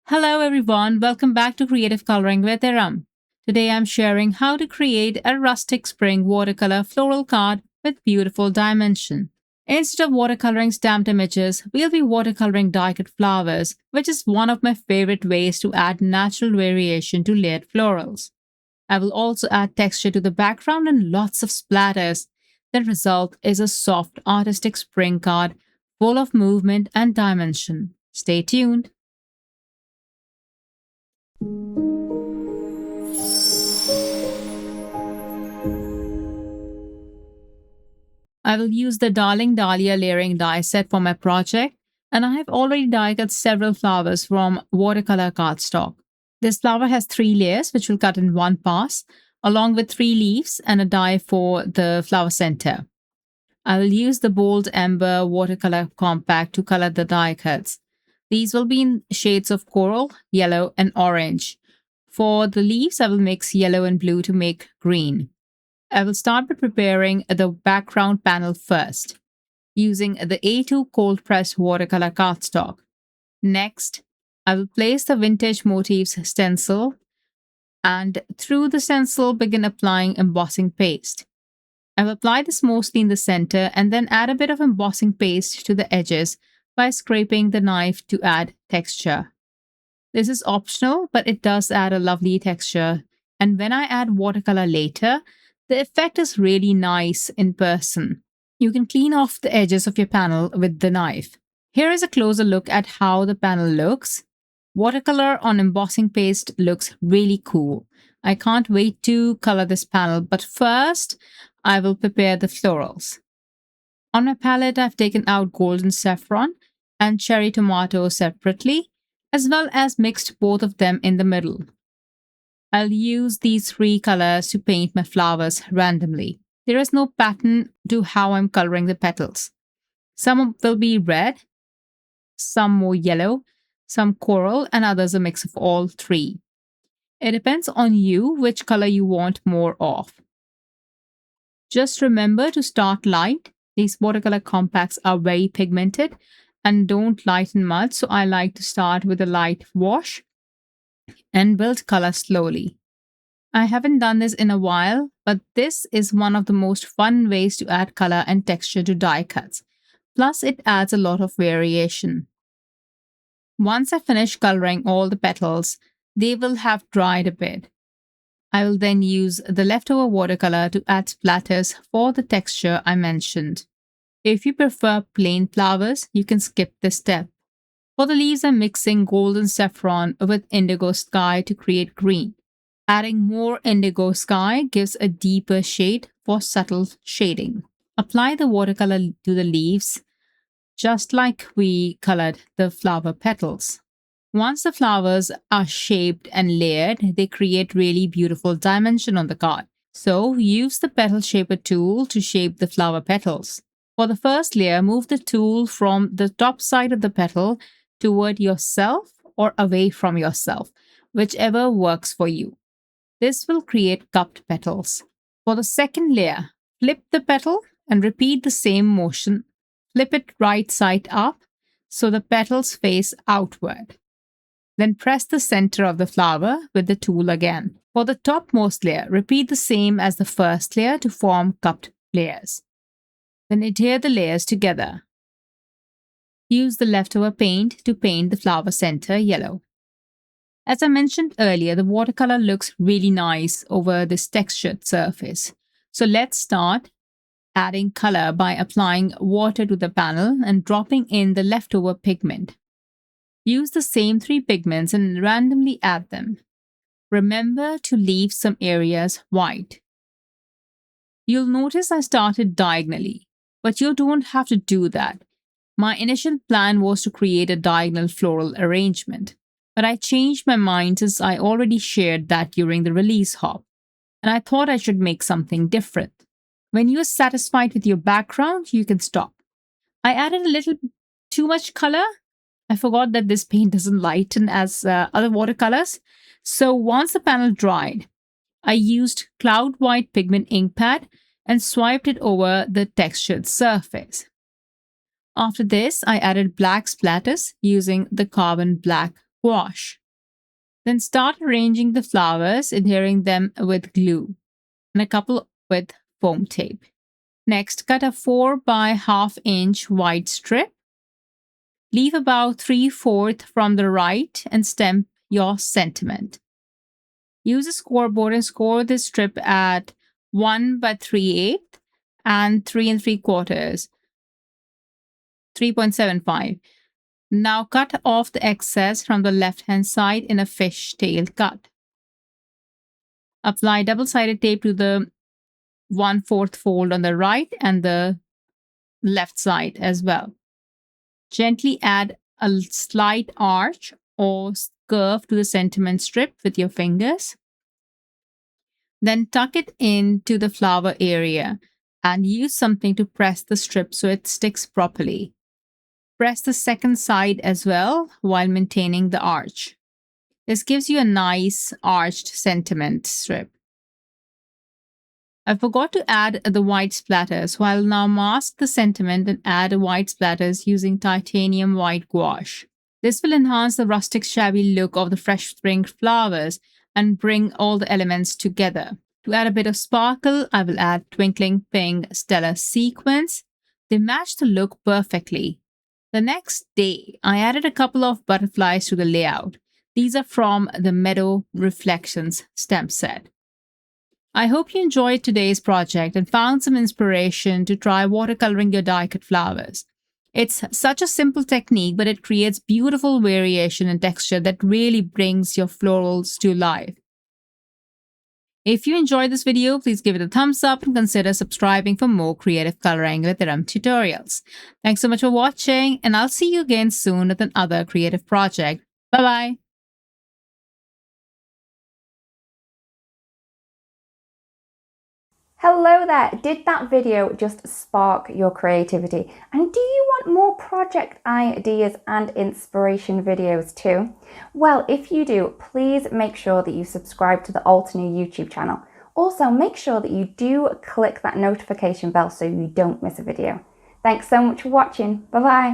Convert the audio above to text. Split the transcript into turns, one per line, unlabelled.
Hello everyone, welcome back to Creative Coloring with Erum. Today I'm sharing how to create a rustic spring watercolor floral card with beautiful dimension. Instead of watercoloring stamped images, we'll be watercoloring die-cut flowers, which is one of my favorite ways to add natural variation to layered florals. I will also add texture to the background and lots of splatters. The result is a soft artistic spring card full of movement and dimension. Stay tuned. I will use the Darling Dahlia layering die set for my project, and I have already die cut several flowers from watercolor cardstock. This flower has 3 layers which will cut in one pass, along with 3 leaves and a die for the flower center. I will use the Bold Ember Watercolor Compact to color the die cuts. These will be in shades of coral, yellow, and orange. For the leaves, I will mix yellow and blue to make green. I will start by preparing the background panel first, using the A2 cold pressed watercolor cardstock. Next, I will place the vintage Motifs stencil and through the stencil begin applying embossing paste. I will apply this mostly in the center and then add a bit of embossing paste to the edges by scraping the knife to add texture. This is optional, but it does add a lovely texture, and when I add watercolor later, the effect is really nice in person. You can clean off the edges of your panel with the knife. Here is a closer look at how the panel looks. Watercolor on embossing paste looks really cool. I can't wait to color this panel, but first I will prepare the florals. On my palette, I've taken out golden saffron and cherry tomato separately, as well as mixed both of them in the middle. I'll use these 3 colors to paint my flowers randomly. There is no pattern to how I'm coloring the petals. Some will be red, some more yellow, some coral, and others a mix of all 3. It depends on you which color you want more of. Just remember to start light. These watercolor compacts are very pigmented and don't lighten much, so I like to start with a light wash and build color slowly. I haven't done this in a while, but this is one of the most fun ways to add color and texture to die cuts. Plus, it adds a lot of variation. Once I finish coloring all the petals, they will have dried a bit. I will then use the leftover watercolor to add splatters for the texture I mentioned. If you prefer plain flowers, you can skip this step. For the leaves, I'm mixing golden saffron with indigo sky to create green. Adding more indigo sky gives a deeper shade for subtle shading. Apply the watercolor to the leaves, just like we colored the flower petals. Once the flowers are shaped and layered, they create really beautiful dimension on the card. So use the petal shaper tool to shape the flower petals. For the first layer, move the tool from the top side of the petal toward yourself or away from yourself, whichever works for you. This will create cupped petals. For the second layer, flip the petal and repeat the same motion. Flip it right side up so the petals face outward. Then press the center of the flower with the tool again. For the topmost layer, repeat the same as the first layer to form cupped layers. Then adhere the layers together. Use the leftover paint to paint the flower center yellow. As I mentioned earlier, the watercolor looks really nice over this textured surface. So let's start adding color by applying water to the panel and dropping in the leftover pigment. Use the same 3 pigments and randomly add them. Remember to leave some areas white. You'll notice I started diagonally, but you don't have to do that. My initial plan was to create a diagonal floral arrangement, but I changed my mind since I already shared that during the release hop, and I thought I should make something different. When you're satisfied with your background, you can stop. I added a little too much color. I forgot that this paint doesn't lighten as other watercolors. So once the panel dried, I used Cloud White Pigment Ink pad and swiped it over the textured surface. After this, I added black splatters using the carbon black gouache. Then start arranging the flowers, adhering them with glue and a couple with foam tape. Next, cut a 4 by ½ inch wide strip. Leave about 3/4 from the right and stamp your sentiment. Use a scoreboard and score this strip at 1 by 3/8 and 3 3/4, 3.75. Now cut off the excess from the left-hand side in a fishtail cut. Apply double-sided tape to the 1/4 fold on the right and the left side as well. Gently add a slight arch or curve to the sentiment strip with your fingers. Then tuck it into the flower area and use something to press the strip so it sticks properly. Press the second side as well while maintaining the arch. This gives you a nice arched sentiment strip. I forgot to add the white splatters, so I'll now mask the sentiment and add white splatters using titanium white gouache. This will enhance the rustic shabby look of the fresh spring flowers and bring all the elements together. To add a bit of sparkle, I will add twinkling pink stellar sequins. They match the look perfectly. The next day, I added a couple of butterflies to the layout. These are from the Meadow Reflections stamp set. I hope you enjoyed today's project and found some inspiration to try watercoloring your die-cut flowers. It's such a simple technique, but it creates beautiful variation and texture that really brings your florals to life. If you enjoyed this video, please give it a thumbs up and consider subscribing for more creative coloring with Erum tutorials. Thanks so much for watching, and I'll see you again soon with another creative project. Bye-bye.
Hello there! Did that video just spark your creativity? And do you want more project ideas and inspiration videos too? Well, if you do, please make sure that you subscribe to the Altenew YouTube channel. Also, make sure that you do click that notification bell so you don't miss a video. Thanks so much for watching. Bye bye!